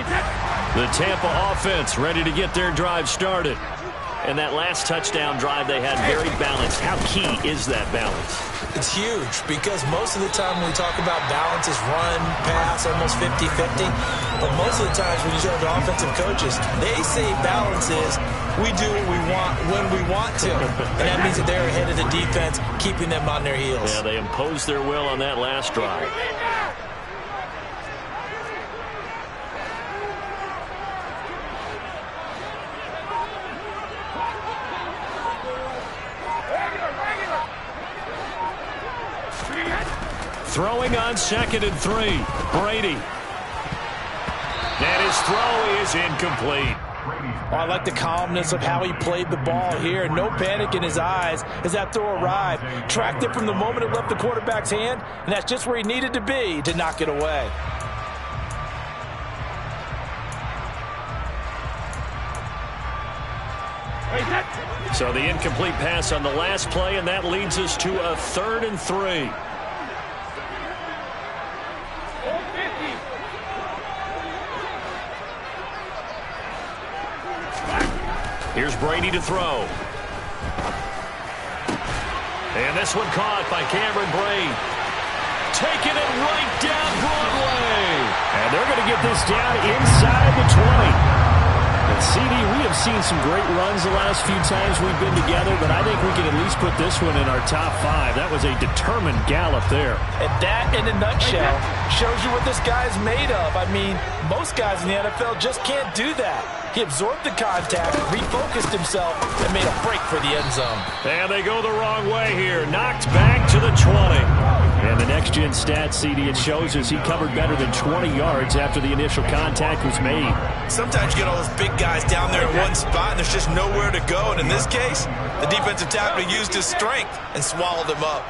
The Tampa offense ready to get their drive started. And that last touchdown drive they had very balanced. How key is that balance? It's huge because most of the time when we talk about balance is run, pass, almost 50-50. But most of the times when you talk to offensive coaches, they say balance is we do what we want when we want to. And that means that they're ahead of the defense, keeping them on their heels. Yeah, they imposed their will on that last drive. Throwing on 2nd and 3. Brady. And his throw is incomplete. Oh, I like the calmness of how he played the ball here. No panic in his eyes as that throw arrived. Tracked it from the moment it left the quarterback's hand, and that's just where he needed to be to knock it away. So the incomplete pass on the last play, and that leads us to a 3rd and 3. Here's Brady to throw. And this one caught by Cameron Brate. Taking it right down Broadway. And they're going to get this down inside the 20. And CD, we have seen some great runs the last few times we've been together, but I think we can at least put this one in our top 5. That was a determined gallop there. And that, in a nutshell, shows you what this guy's made of. I mean, most guys in the NFL just can't do that. He absorbed the contact, refocused himself, and made a break for the end zone. And they go the wrong way here. Knocked back to the 20. And the next-gen stat, CD, it shows us he covered better than 20 yards after the initial contact was made. Sometimes you get all those big guys down there in one spot, and there's just nowhere to go. And in this case, the defensive tackle used his strength and swallowed him up.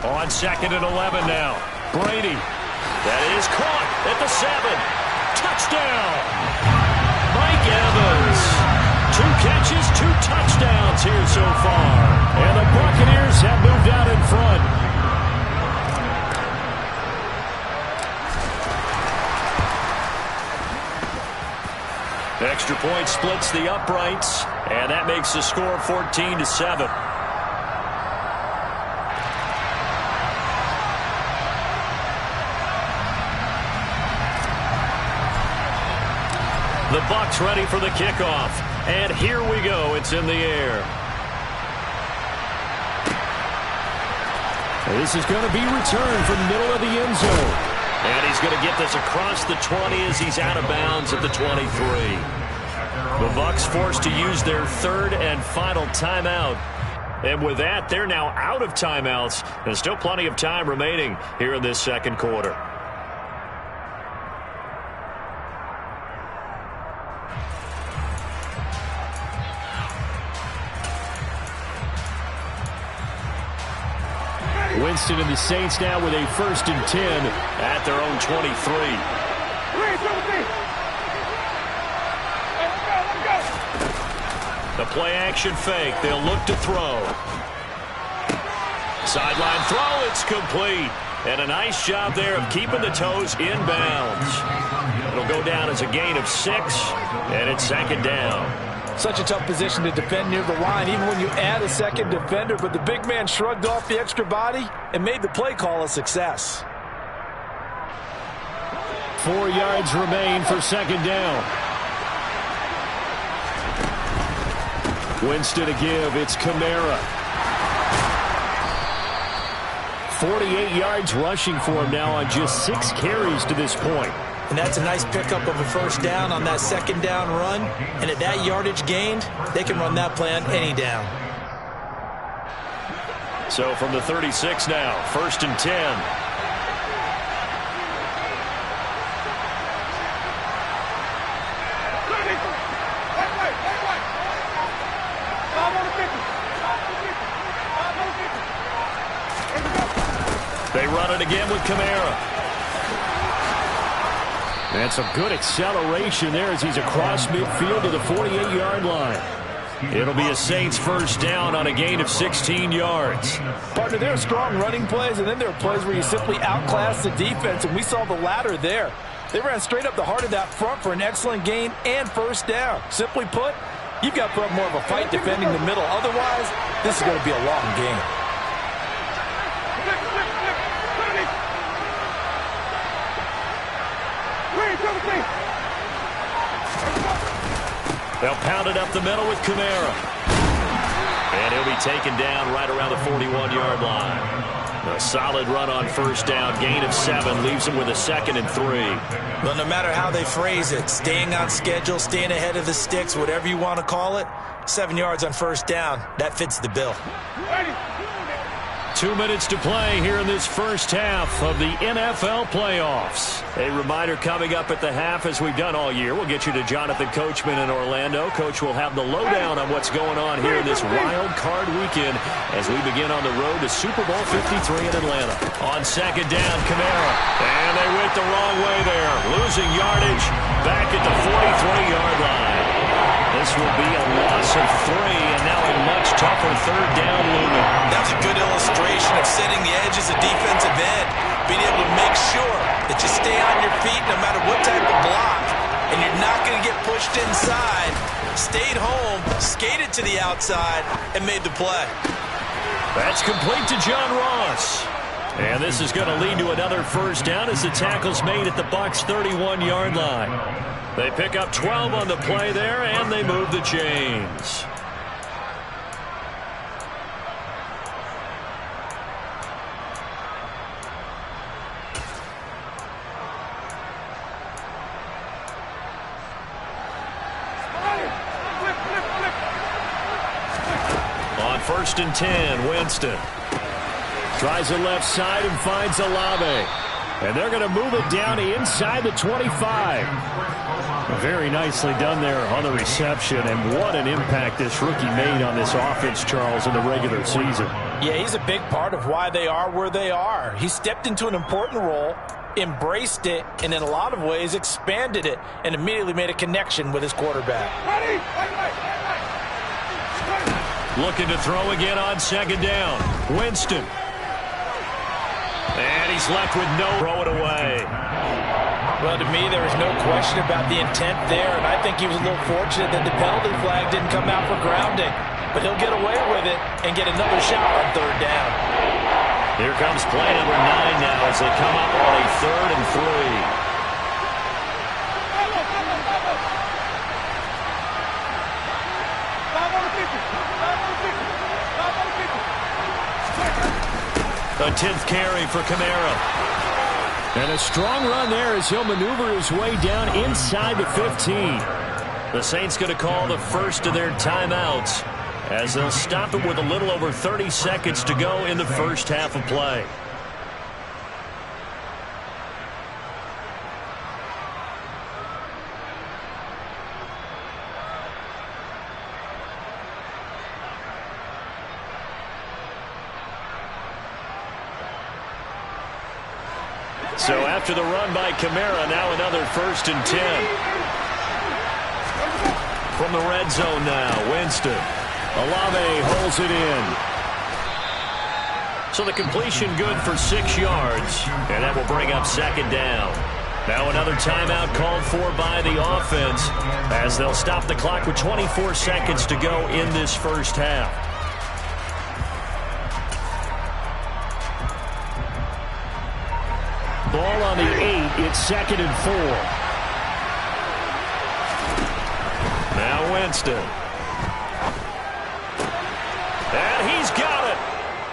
On 2nd and 11 now. Brady. That is caught at the 7. Touchdown! Mike Evans. 2 catches, 2 touchdowns here so far. And the Buccaneers have moved out in front. Extra point splits the uprights, and that makes the score 14-7. The Bucs ready for the kickoff. And here we go. It's in the air. This is going to be returned from the middle of the end zone. And he's going to get this across the 20 as he's out of bounds at the 23. The Bucs forced to use their 3rd and final timeout. And with that, they're now out of timeouts. There's still plenty of time remaining here in this 2nd quarter. Winston and the Saints now with a 1st and 10 at their own 23. The play action fake. They'll look to throw. Sideline throw. It's complete. And a nice job there of keeping the toes in bounds. It'll go down as a gain of 6, and it's 2nd down. Such a tough position to defend near the line, even when you add a 2nd defender. But the big man shrugged off the extra body and made the play call a success. 4 yards remain for 2nd down. Winston to give. It's Kamara. 48 yards rushing for him now on just 6 carries to this point. And that's a nice pickup of a 1st down on that 2nd down run. And at that yardage gained, they can run that play on any down. So from the 36 now, 1st and 10. They run it again with Kamara. And some good acceleration there as he's across midfield to the 48-yard line. It'll be a Saints 1st down on a gain of 16 yards. Partner, there are strong running plays, and then there are plays where you simply outclass the defense, and we saw the latter there. They ran straight up the heart of that front for an excellent gain and first down. Simply put, you've got to put up more of a fight defending the middle. Otherwise, this is going to be a long game. They'll pound it up the middle with Kamara. And he'll be taken down right around the 41-yard line. A solid run on first down. Gain of 7 leaves him with a 2nd and 3. Well, no matter how they phrase it, staying on schedule, staying ahead of the sticks, whatever you want to call it, 7 yards on first down, that fits the bill. 2 minutes to play here in this first half of the NFL playoffs. A reminder coming up at the half, as we've done all year. We'll get you to Jonathan Coachman in Orlando. Coach will have the lowdown on what's going on here in this wild card weekend as we begin on the road to Super Bowl 53 in Atlanta. On second down, Kamara. And they went the wrong way there. Losing yardage back at the 43-yard line. This will be a loss of 3, and now a much tougher third down looming. That's a good illustration of setting the edge as a defensive end, being able to make sure that you stay on your feet no matter what type of block, and you're not going to get pushed inside. Stayed home, skated to the outside, and made the play. That's complete to John Ross. And this is going to lead to another first down as the tackle's made at the Bucs' 31-yard line. They pick up 12 on the play there, and they move the chains. On 1st and 10, Winston. Tries the left side and finds Olave. And they're going to move it down inside the 25. Very nicely done there on the reception. And what an impact this rookie made on this offense, Charles, in the regular season. Yeah, he's a big part of why they are where they are. He stepped into an important role, embraced it, and in a lot of ways expanded it, and immediately made a connection with his quarterback. Looking to throw again on second down. Winston. And he's left with no throw it away. Well, to me, there was no question about the intent there, and I think he was a little fortunate that the penalty flag didn't come out for grounding. But he'll get away with it and get another shot on third down. Here comes play number 9 now as they come up on a 3rd and 3. A 10th carry for Kamara. And a strong run there as he'll maneuver his way down inside the 15. The Saints going to call the first of their timeouts as they'll stop it with a little over 30 seconds to go in the first half of play. So after the run by Kamara, now another 1st and 10. From the red zone now, Winston. Olave holds it in. So the completion good for 6 yards, and that will bring up second down. Now another timeout called for by the offense as they'll stop the clock with 24 seconds to go in this first half. Ball on the 8. It's 2nd and 4. Now Winston. And he's got it.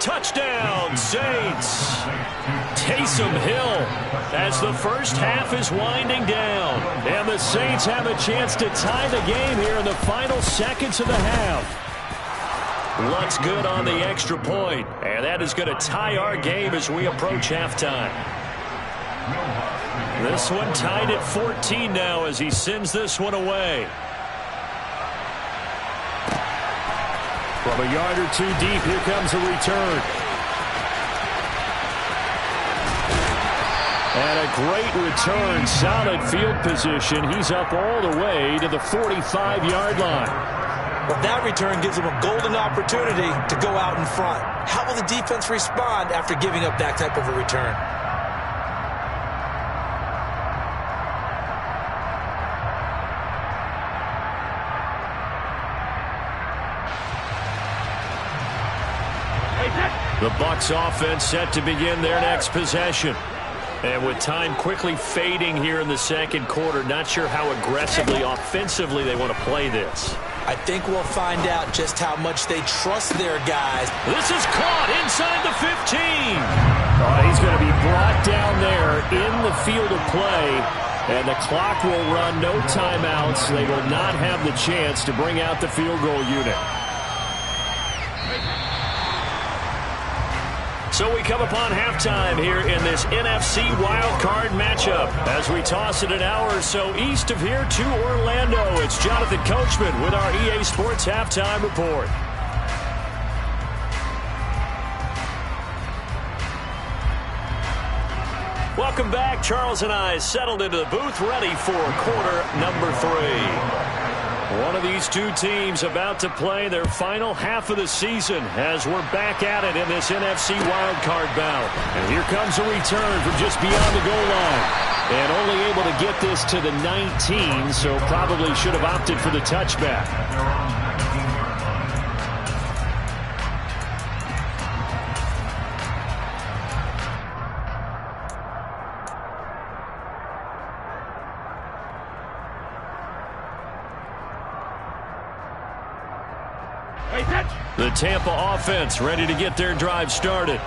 Touchdown, Saints. Taysom Hill as the first half is winding down. And the Saints have a chance to tie the game here in the final seconds of the half. Looks good on the extra point. And that is going to tie our game as we approach halftime. This one tied at 14 now as he sends this one away. From a yard or 2 deep, here comes a return. And a great return, solid field position. He's up all the way to the 45-yard line. But that return gives him a golden opportunity to go out in front. How will the defense respond after giving up that type of a return? The Bucs offense set to begin their next possession. And with time quickly fading here in the second quarter, not sure how aggressively, offensively they want to play this. I think we'll find out just how much they trust their guys. This is caught inside the 15. He's going to be brought down there in the field of play, and the clock will run. No timeouts. They will not have the chance to bring out the field goal unit. So we come upon halftime here in this NFC wildcard matchup. As we toss it an hour or so east of here to Orlando, it's Jonathan Coachman with our EA Sports Halftime Report. Welcome back. Charles and I settled into the booth, ready for quarter number 3. One of these two teams about to play their final half of the season as we're back at it in this NFC wildcard bout. And here comes a return from just beyond the goal line. And only able to get this to the 19, so probably should have opted for the touchback. The Tampa offense ready to get their drive started.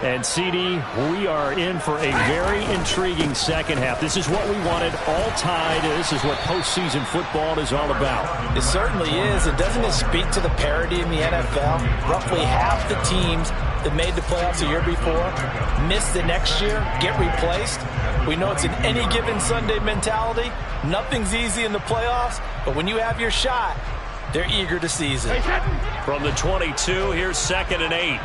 And, CD, we are in for a very intriguing second half. This is what we wanted, all tied. This is what postseason football is all about. It certainly is. And doesn't it speak to the parity in the NFL? Roughly half the teams that made the playoffs a year before miss the next year, get replaced. We know it's an any given Sunday mentality. Nothing's easy in the playoffs, but when you have your shot, they're eager to seize it. From the 22, here's 2nd and 8.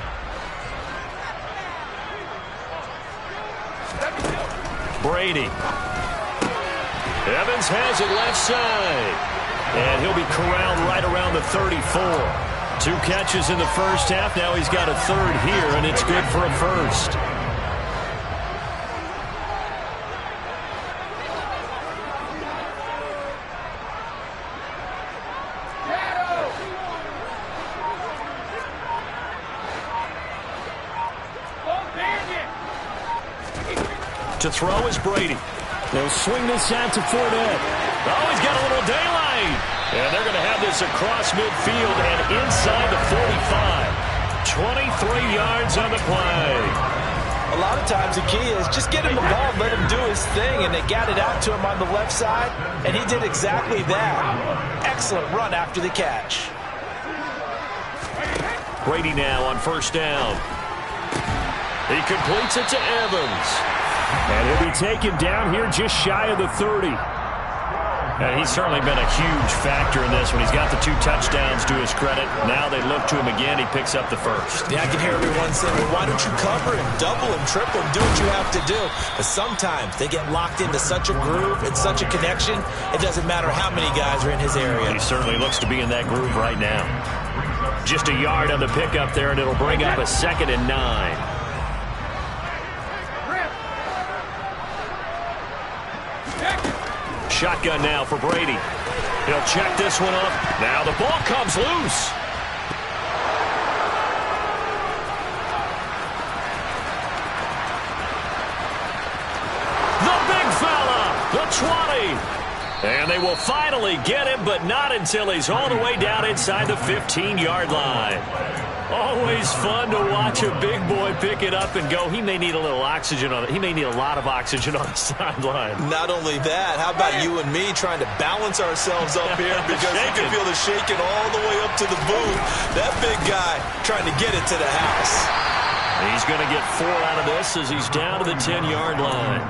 Brady. Evans has it left side. And he'll be corralled right around the 34. 2 catches in the first half. Now he's got a third here, and it's good for a first. To throw is Brady. They'll swing this out to Fournette. Oh, he's got a little daylight. And they're going to have this across midfield and inside the 45. 23 yards on the play. A lot of times the key is just get him the ball, let him do his thing, and they got it out to him on the left side, and he did exactly that. Excellent run after the catch. Brady now on first down. He completes it to Evans. And he'll be taken down here just shy of the 30. And he's certainly been a huge factor in this when he's got the 2 touchdowns to his credit. Now they look to him again. He picks up the first. Yeah, I can hear everyone saying, well, why don't you cover him, double him, triple him, do what you have to do. But sometimes they get locked into such a groove and such a connection, it doesn't matter how many guys are in his area. He certainly looks to be in that groove right now. Just a yard on the pickup there, and it'll bring up a 2nd and 9. Shotgun now for Brady. He'll check this one up. Now the ball comes loose. The big fella, the 20. And they will finally get him, but not until he's all the way down inside the 15-yard line. Always fun to watch a big boy pick it up and go. He may need a little oxygen on it. He may need a lot of oxygen on the sideline. Not only that, how about you and me trying to balance ourselves up here because you can feel the shaking all the way up to the booth. That big guy trying to get it to the house. He's going to get 4 out of this as he's down to the 10-yard line.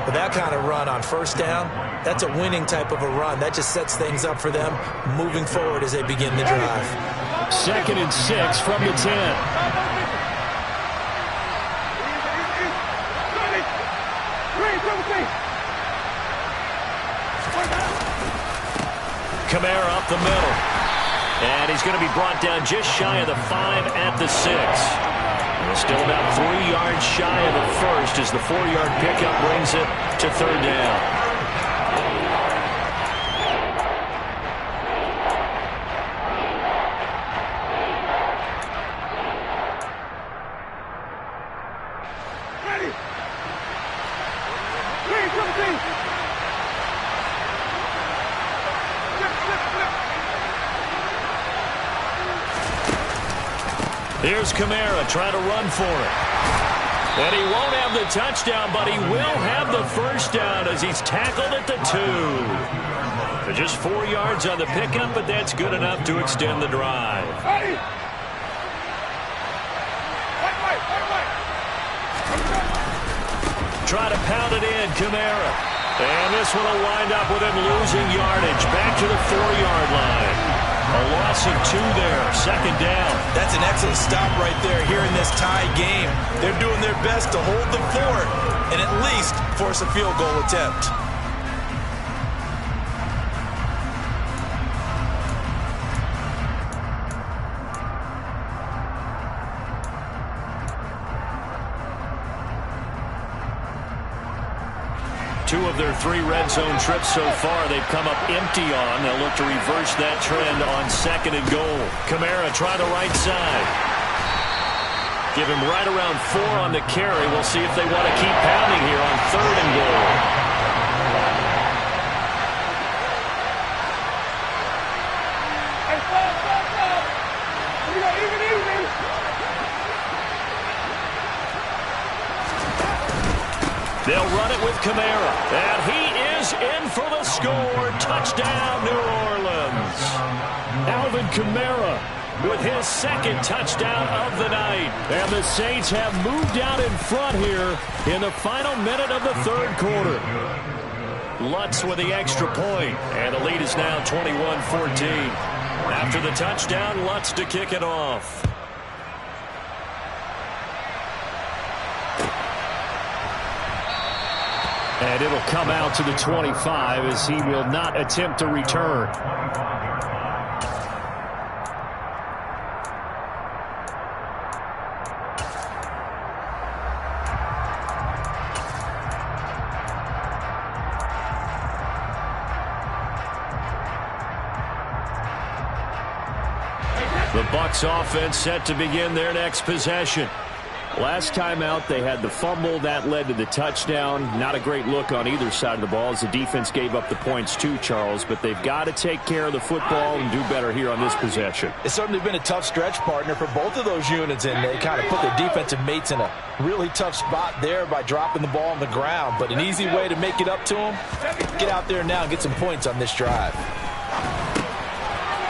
With that kind of run on first down, that's a winning type of a run. That just sets things up for them moving forward as they begin the drive. 2nd and 6 from the 10. Kamara up the middle. And he's going to be brought down just shy of the 5 at the 6. Still about 3 yards shy of the first as the 4-yard pickup brings it to 3rd down. Here's Kamara trying to run for it. And he won't have the touchdown, but he will have the first down as he's tackled at the 2. Just 4 yards on the pickup, but that's good enough to extend the drive. Try to pound it in, Kamara. And this one will wind up with him losing yardage. Back to the 4-yard line. A loss of 2 there. Second down. That's an excellent stop right there here in this tie game. They're doing their best to hold the fort and at least force a field goal attempt. Two of their 3 red zone trips so far, they've come up empty on. They'll look to reverse that trend on 2nd and goal. Kamara try the right side. Give him right around 4 on the carry. We'll see if they want to keep pounding here on 3rd and goal. They'll run it with Kamara. And he is in for the score. Touchdown, New Orleans. Alvin Kamara with his 2nd touchdown of the night. And the Saints have moved out in front here in the final minute of the 3rd quarter. Lutz with the extra point. And the lead is now 21-14. After the touchdown, Lutz to kick it off. And it'll come out to the 25 as he will not attempt to return. The Bucs offense set to begin their next possession. Last time out, they had the fumble. That led to the touchdown. Not a great look on either side of the ball as the defense gave up the points too, Charles. But they've got to take care of the football and do better here on this possession. It's certainly been a tough stretch, partner, for both of those units, and they kind of put their defensive mates in a really tough spot there by dropping the ball on the ground. But an easy way to make it up to them, get out there now and get some points on this drive.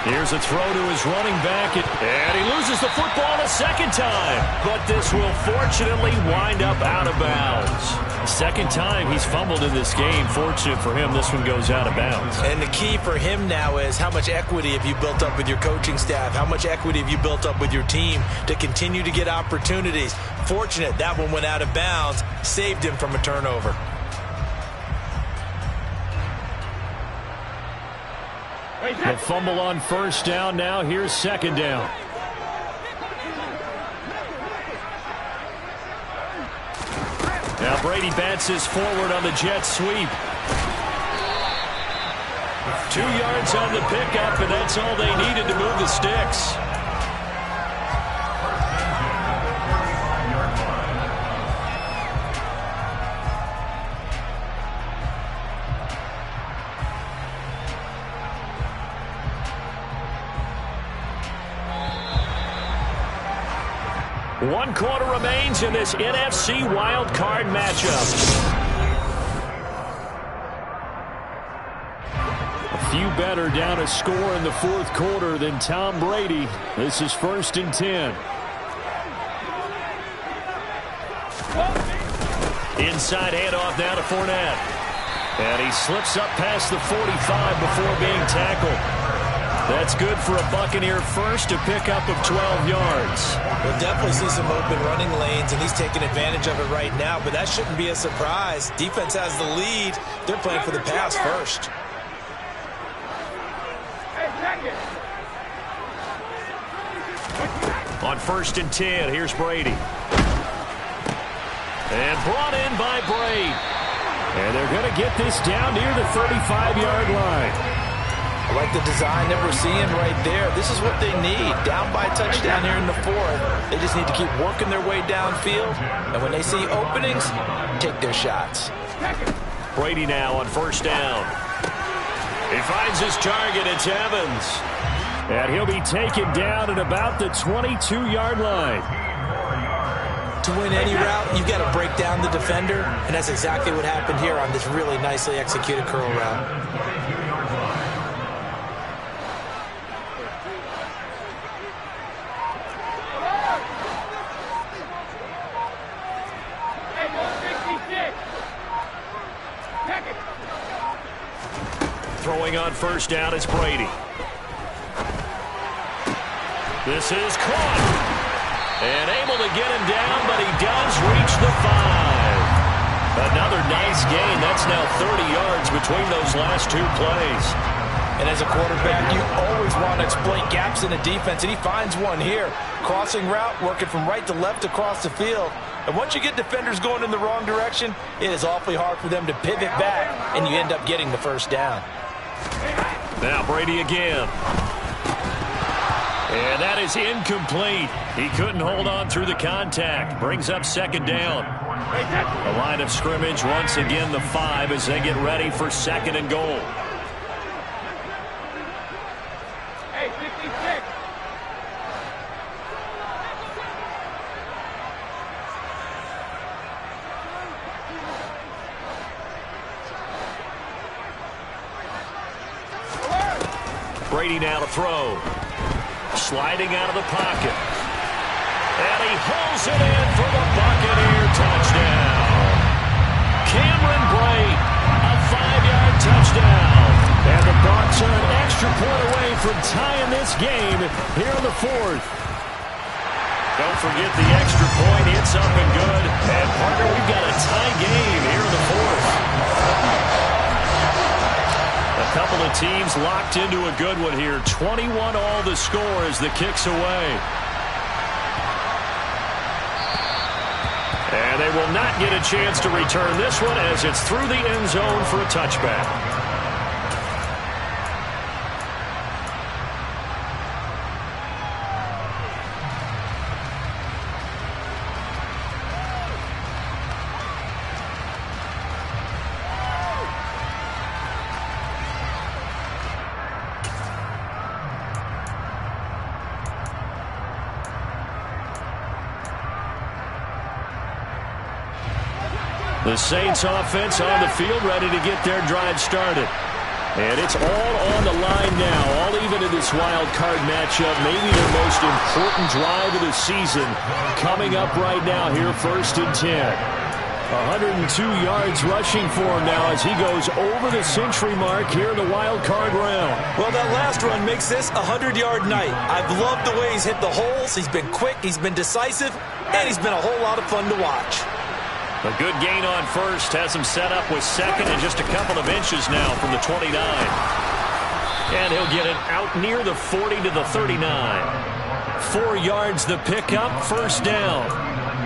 Here's a throw to his running back, and he loses the football a 2nd time. But this will fortunately wind up out of bounds. 2nd time he's fumbled in this game. Fortunate for him, this one goes out of bounds. And the key for him now is how much equity have you built up with your coaching staff? How much equity have you built up with your team to continue to get opportunities? Fortunate that one went out of bounds, saved him from a turnover. The fumble on 1st down. Now here's 2nd down. Now Brady bats his forward on the jet sweep. 2 yards on the pickup, and that's all they needed to move the sticks. One quarter remains in this NFC wild card matchup. A few better down a score in the 4th quarter than Tom Brady. This is 1st and 10. Inside handoff now to Fournette. And he slips up past the 45 before being tackled. That's good for a Buccaneer first, to pick up of 12 yards. We'll definitely see some open running lanes, and he's taking advantage of it right now, but that shouldn't be a surprise. Defense has the lead. They're playing for the pass first. On 1st and 10, here's Brady. And brought in by Brady. And they're going to get this down near the 35-yard line. I like the design that we're seeing right there. This is what they need. Down by a touchdown here in the 4th. They just need to keep working their way downfield. And when they see openings, take their shots. Brady now on 1st down. He finds his target. It's Evans. And he'll be taken down at about the 22-yard line. To win any route, you've got to break down the defender, and that's exactly what happened here on this really nicely executed curl route. Throwing on first down is Brady. This is caught. And able to get him down, but he does reach the 5. Another nice gain. That's now 30 yards between those last two plays. And as a quarterback, you always want to exploit gaps in the defense, and he finds one here. Crossing route, working from right to left across the field. And once you get defenders going in the wrong direction, it is awfully hard for them to pivot back, and you end up getting the first down. Now Brady again. And that is incomplete. He couldn't hold on through the contact. Brings up second down. The line of scrimmage, once again, the 5 as they get ready for second and goal. Hey, 56. Brady now to throw. Sliding out of the pocket. And he hauls it in for the Buccaneer touchdown. Cameron Brate, a 5-yard touchdown. And the Bucs are an extra point away from tying this game here in the 4th. Don't forget the extra point. It's up and good. And, partner, we've got a tie game here in the 4th. A couple of teams locked into a good one here. 21 all the score as the kick's away. And they will not get a chance to return this one as it's through the end zone for a touchback. The Saints offense on the field, ready to get their drive started. And it's all on the line now, all even in this wild card matchup. Maybe their most important drive of the season coming up right now here, 1st and 10. 102 yards rushing for him now as he goes over the century mark here in the wild card round. Well, that last run makes this a 100-yard night. I've loved the way he's hit the holes. He's been quick, he's been decisive, and he's been a whole lot of fun to watch. A good gain on first has him set up with second and just a couple of inches now from the 29. And he'll get it out near the 40 to the 39. 4 yards the pickup, first down.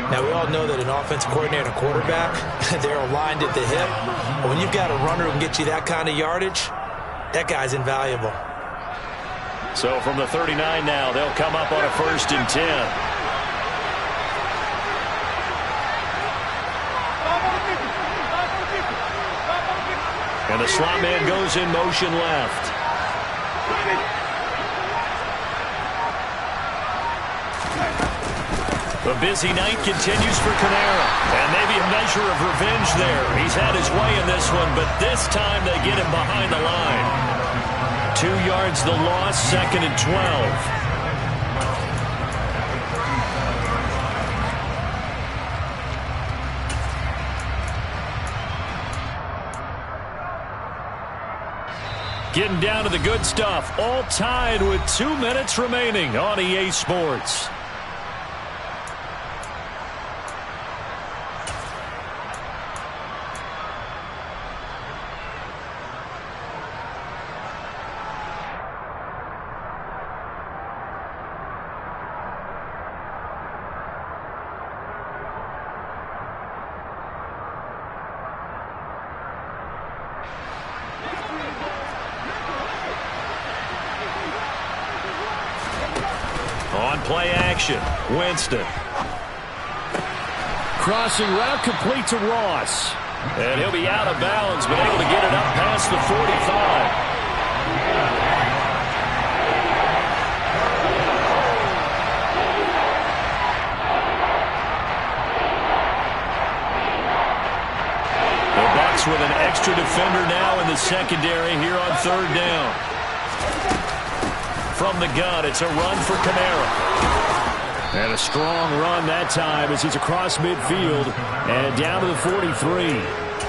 Now, we all know that an offensive coordinator and a quarterback, they're aligned at the hip. But when you've got a runner who can get you that kind of yardage, that guy's invaluable. So from the 39 now, they'll come up on a 1st and 10. And the slot man goes in motion left. The busy night continues for Kamara. And maybe a measure of revenge there. He's had his way in this one, but this time they get him behind the line. 2 yards the loss, 2nd and 12. Getting down to the good stuff. All tied with 2 minutes remaining on EA Sports. On play action, Winston. Crossing route complete to Ross. And he'll be out of bounds, but able to get it up past the 45. Bucks with an extra defender now in the secondary here on third down. From the gun, it's a run for Kamara. And a strong run that time as he's across midfield and down to the 43.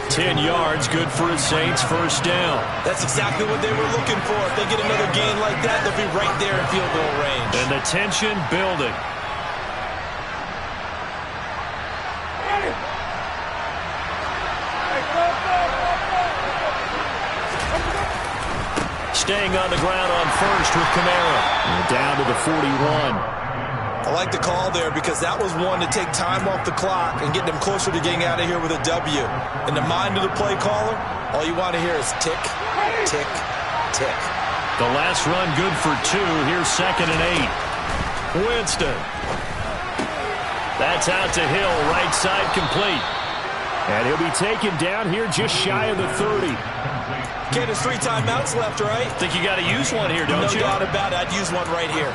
10 yards, good for his Saints, first down. That's exactly what they were looking for. If they get another gain like that, they'll be right there in field goal range. And the tension building. Staying on the ground on first with Kamara. And down to the 41. I like the call there because that was one to take time off the clock and get them closer to getting out of here with a W. In the mind of the play caller, all you want to hear is tick, tick, tick. The last run good for 2. Here's 2nd and 8. Winston. That's out to Hill, right side complete. And he'll be taken down here just shy of the 30. Okay, there's 3 timeouts left, right? Think you got to use one here, don't you? No doubt about it. I'd use one right here.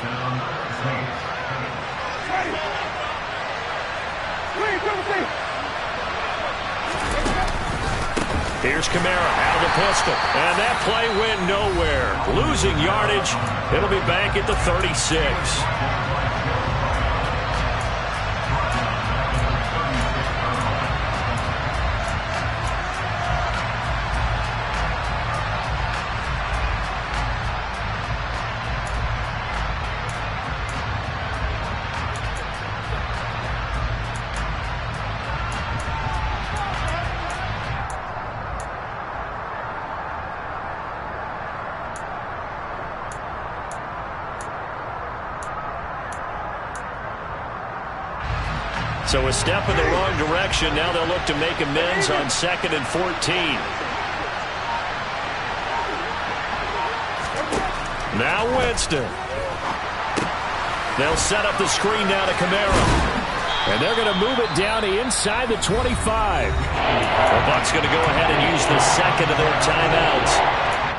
Here's Kamara out of the pistol. And that play went nowhere. Losing yardage. It'll be back at the 36. So a step in the wrong direction. Now they'll look to make amends on 2nd and 14. Now Winston. They'll set up the screen now to Kamara. And they're going to move it down to inside the 25. The Bucks going to go ahead and use the second of their timeouts,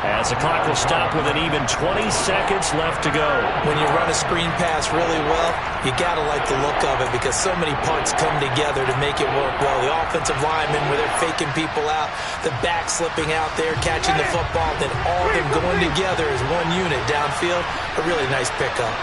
as the clock will stop with an even 20 seconds left to go. When you run a screen pass really well, you got to like the look of it because so many parts come together to make it work well. The offensive linemen, where they're faking people out, the back slipping out there, catching the football, then all of them going together as one unit downfield. A really nice pickup.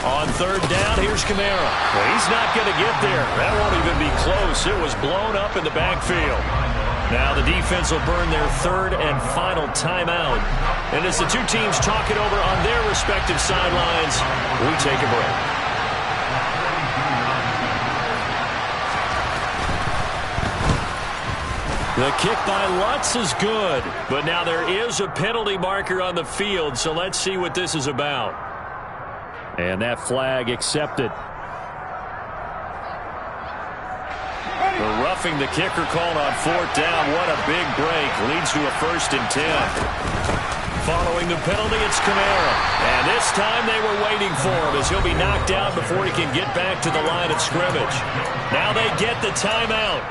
On third down, here's Kamara. Well, he's not going to get there. That won't even be close. It was blown up in the backfield. Now the defense will burn their third and final timeout. And as the two teams talk it over on their respective sidelines, we take a break. The kick by Lutz is good. But now there is a penalty marker on the field, so let's see what this is about. And that flag accepted. The roughing the kicker called on fourth down. What a big break. Leads to a 1st and 10. Following the penalty, it's Kamara. And this time they were waiting for him as he'll be knocked out before he can get back to the line of scrimmage. Now they get the timeout.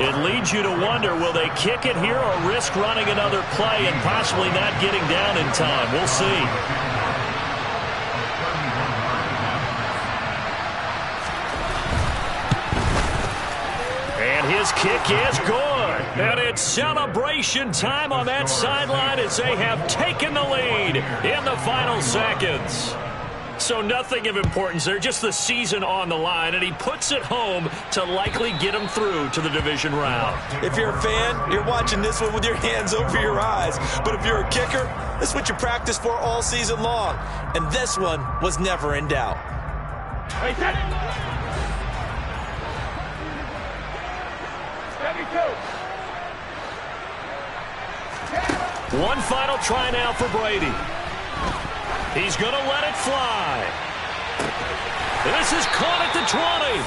It leads you to wonder, will they kick it here or risk running another play and possibly not getting down in time? We'll see. His kick is good. And it's celebration time on that sideline as they have taken the lead in the final seconds. So nothing of importance there, just the season on the line, and he puts it home to likely get him through to the division round. If you're a fan, you're watching this one with your hands over your eyes. But if you're a kicker, this is what you practice for all season long. And this one was never in doubt. Hey, set it! One final try now for Brady. He's going to let it fly. This is caught at the 20.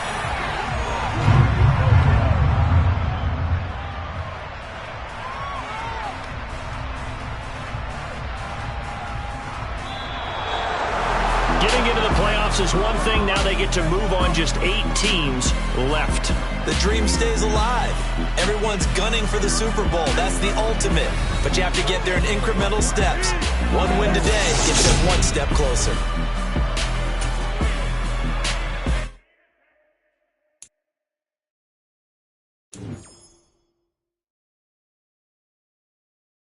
Getting into the playoffs is one thing. Now they get to move on. Just 8 teams left. The dream stays alive. Everyone's gunning for the Super Bowl. That's the ultimate. But you have to get there in incremental steps. One win today gets them one step closer.